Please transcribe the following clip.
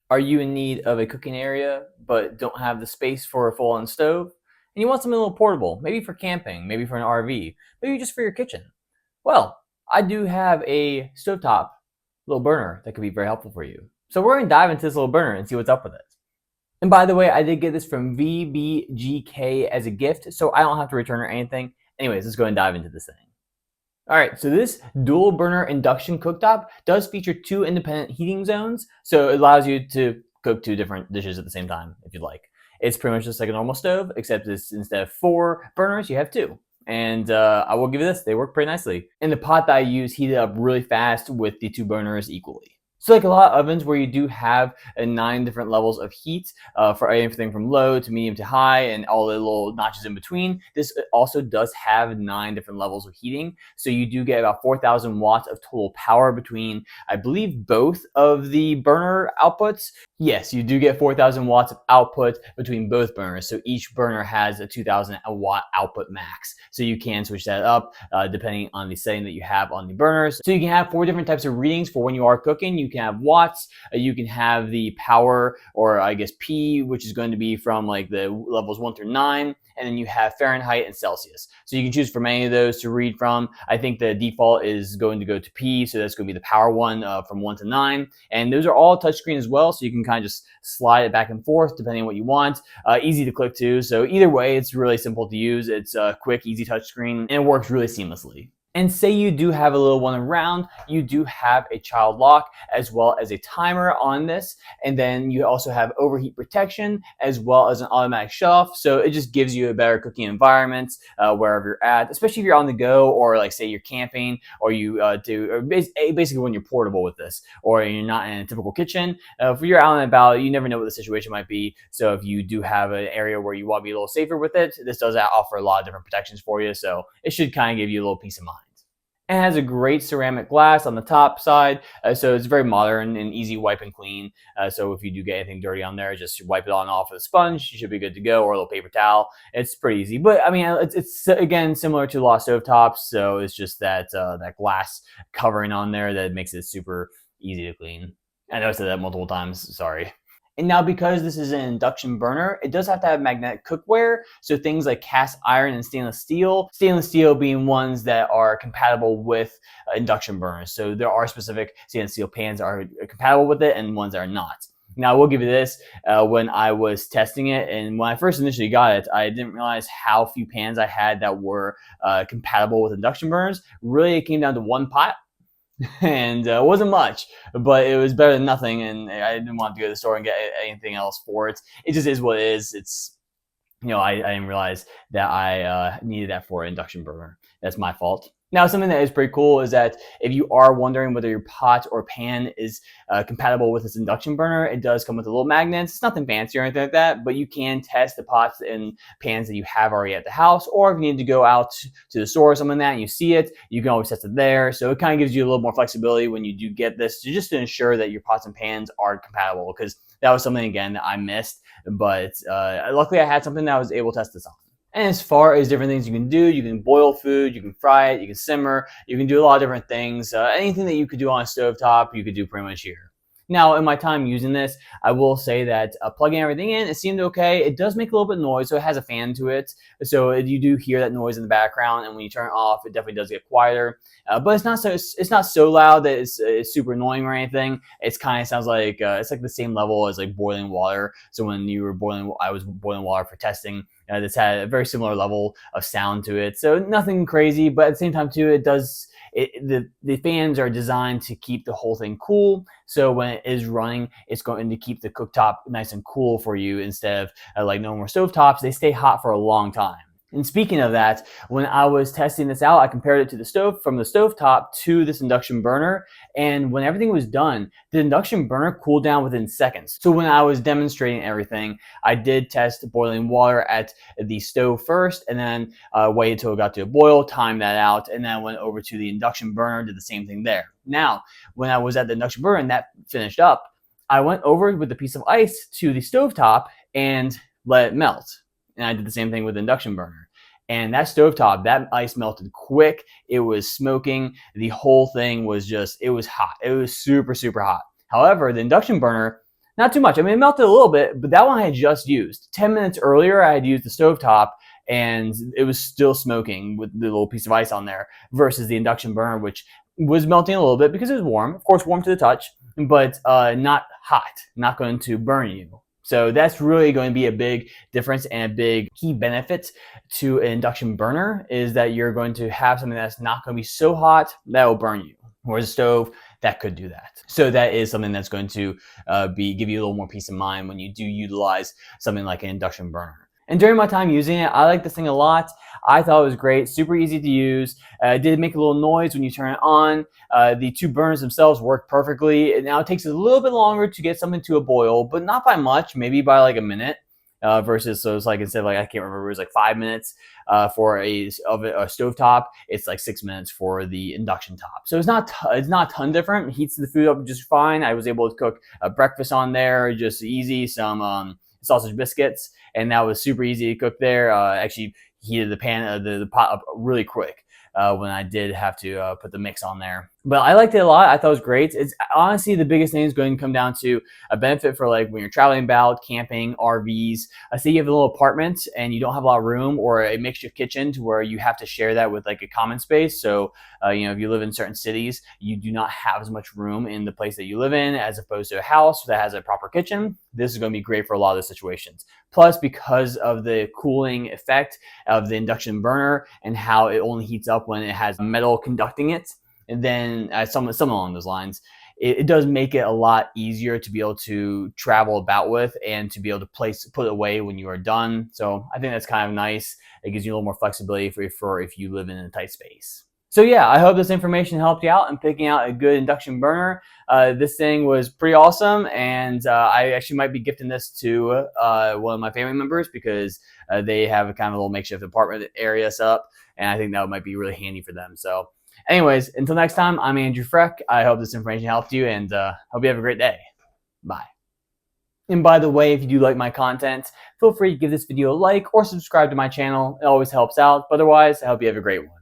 Are you in need of a cooking area but don't have the space for a full-on stove? And you want something a little portable, maybe for camping, maybe for an RV, maybe just for your kitchen? Well, I do have a stovetop little burner that could be very helpful for you. So we're going to dive into this little burner and see what's up with it. And by the way, I did get this from VBGK as a gift, so I don't have to return or anything. Anyways, let's go and dive into this thing. All right, so this dual burner induction cooktop does feature two independent heating zones, so it allows you to cook two different dishes at the same time if you'd like. It's pretty much just like a normal stove, except it's instead of 4 burners, you have 2. And I will give you this, they work pretty nicely. And the pot that I use heated up really fast with the 2 burners equally. So like a lot of ovens where you do have 9 different levels of heat for everything from low to medium to high and all the little notches in between, this also does have 9 different levels of heating. So you do get about 4,000 watts of total power between, I believe, both of the burner outputs. Yes, you do get 4,000 watts of output between both burners. So each burner has a 2,000 watt output max. So you can switch that up depending on the setting that you have on the burners. So you can have 4 different types of readings for when you are cooking. You can have watts, you can have the power, or I guess P, which is going to be from like the levels 1 through 9, and then you have Fahrenheit and Celsius. So you can choose from any of those to read from. I think the default is going to go to P, so that's going to be the power one from 1 to 9. And those are all touchscreen as well, so you can kind of just slide it back and forth depending on what you want. Easy to click too, so either way, it's really simple to use. It's a quick, easy touchscreen, and it works really seamlessly. And say you do have a little one around, you do have a child lock as well as a timer on this. And then you also have overheat protection as well as an automatic shut off. So it just gives you a better cooking environment wherever you're at, especially if you're on the go or like say you're camping or you basically when you're portable with this or you're not in a typical kitchen. If you're out and about, you never know what the situation might be. So if you do have an area where you want to be a little safer with it, this does offer a lot of different protections for you. So it should kind of give you a little peace of mind. It has a great ceramic glass on the top side, so it's very modern and easy wipe and clean. So if you do get anything dirty on there, just wipe it on off with a sponge. You should be good to go, or a little paper towel. It's pretty easy. But I mean, it's again similar to a lot of stovetops, so it's just that that glass covering on there that makes it super easy to clean. I know I said that multiple times. Sorry. And now because this is an induction burner, it does have to have magnetic cookware. So things like cast iron and stainless steel being ones that are compatible with induction burners. So there are specific stainless steel pans that are compatible with it and ones that are not. Now, I will give you this, when I was testing it and when I first initially got it, I didn't realize how few pans I had that were compatible with induction burners. Really, it came down to 1 pot. And it wasn't much, but it was better than nothing. And I didn't want to go to the store and get anything else for it. It just is what it is. It's, I didn't realize that I needed that for an induction burner. That's my fault. Now, something that is pretty cool is that if you are wondering whether your pot or pan is compatible with this induction burner, it does come with a little magnets. It's nothing fancy or anything like that, but you can test the pots and pans that you have already at the house, or if you need to go out to the store or something like that and you see it, you can always test it there. So it kind of gives you a little more flexibility when you do get this, just to ensure that your pots and pans are compatible, because that was something, again, that I missed, but luckily I had something that I was able to test this on. And as far as different things you can do, you can boil food, you can fry it, you can simmer, you can do a lot of different things. Anything that you could do on a stovetop, you could do pretty much here. Now, in my time using this, I will say that plugging everything in, it seemed okay. It does make a little bit of noise, so it has a fan to it. So you do hear that noise in the background, and when you turn it off, it definitely does get quieter. But it's not so loud that it's super annoying or anything. It's kind of sounds like it's like the same level as like boiling water. So when you were I was boiling water for testing. This had a very similar level of sound to it. So nothing crazy, but at the same time too, it does. The fans are designed to keep the whole thing cool. So when it is running, it's going to keep the cooktop nice and cool for you instead of like normal stovetops. They stay hot for a long time. And speaking of that, when I was testing this out, I compared it to the stove, from the stovetop to this induction burner. And when everything was done, the induction burner cooled down within seconds. So when I was demonstrating everything, I did test boiling water at the stove first, and then waited until it got to a boil, timed that out, and then I went over to the induction burner, did the same thing there. Now, when I was at the induction burner and that finished up, I went over with a piece of ice to the stovetop and let it melt. And I did the same thing with the induction burner. And that stovetop, that ice melted quick. It was smoking. The whole thing was just, it was hot. It was super, super hot. However, the induction burner, Not too much. I mean, it melted a little bit, but that one I had just used. 10 minutes earlier, I had used the stovetop, and it was still smoking with the little piece of ice on there, versus the induction burner, which was melting a little bit because it was warm. Of course, warm to the touch, but not hot, not going to burn you. So that's really going to be a big difference, and a big key benefit to an induction burner is that you're going to have something that's not going to be so hot that will burn you. Whereas a stove, that could do that. So that is something that's going to give you a little more peace of mind when you do utilize something like an induction burner. And during my time using it, I like this thing a lot. I thought it was great, super easy to use. It did make a little noise when you turn it on. The two burners themselves work perfectly. Now it takes a little bit longer to get something to a boil, but not by much, maybe by like a minute. Versus, so it's like, instead of like, I can't remember, it was like 5 minutes for a stovetop. It's like 6 minutes for the induction top. So it's not a ton different. It heats the food up just fine. I was able to cook a breakfast on there, just easy, some sausage biscuits, and that was super easy to cook there. Actually heated the pan, the pot up really quick when I did have to put the mix on there. But I liked it a lot. I thought it was great. It's honestly, the biggest thing is going to come down to a benefit for like when you're traveling about, camping, RVs. Say you have a little apartment and you don't have a lot of room, or a makeshift kitchen to where you have to share that with like a common space. So if you live in certain cities, you do not have as much room in the place that you live in as opposed to a house that has a proper kitchen. This is going to be great for a lot of those situations. Plus, because of the cooling effect of the induction burner and how it only heats up when it has metal conducting it, and then something along those lines, it does make it a lot easier to be able to travel about with and to be able to put it away when you are done. So I think that's kind of nice. It gives you a little more flexibility for if you live in a tight space. So yeah, I hope this information helped you out in picking out a good induction burner. This thing was pretty awesome, and I actually might be gifting this to one of my family members because they have a kind of a little makeshift apartment area set up, and I think that might be really handy for them. So anyways, until next time, I'm Andrew Frech. I hope this information helped you, and hope you have a great day. Bye. And by the way, if you do like my content, feel free to give this video a like or subscribe to my channel. It always helps out. But otherwise, I hope you have a great one.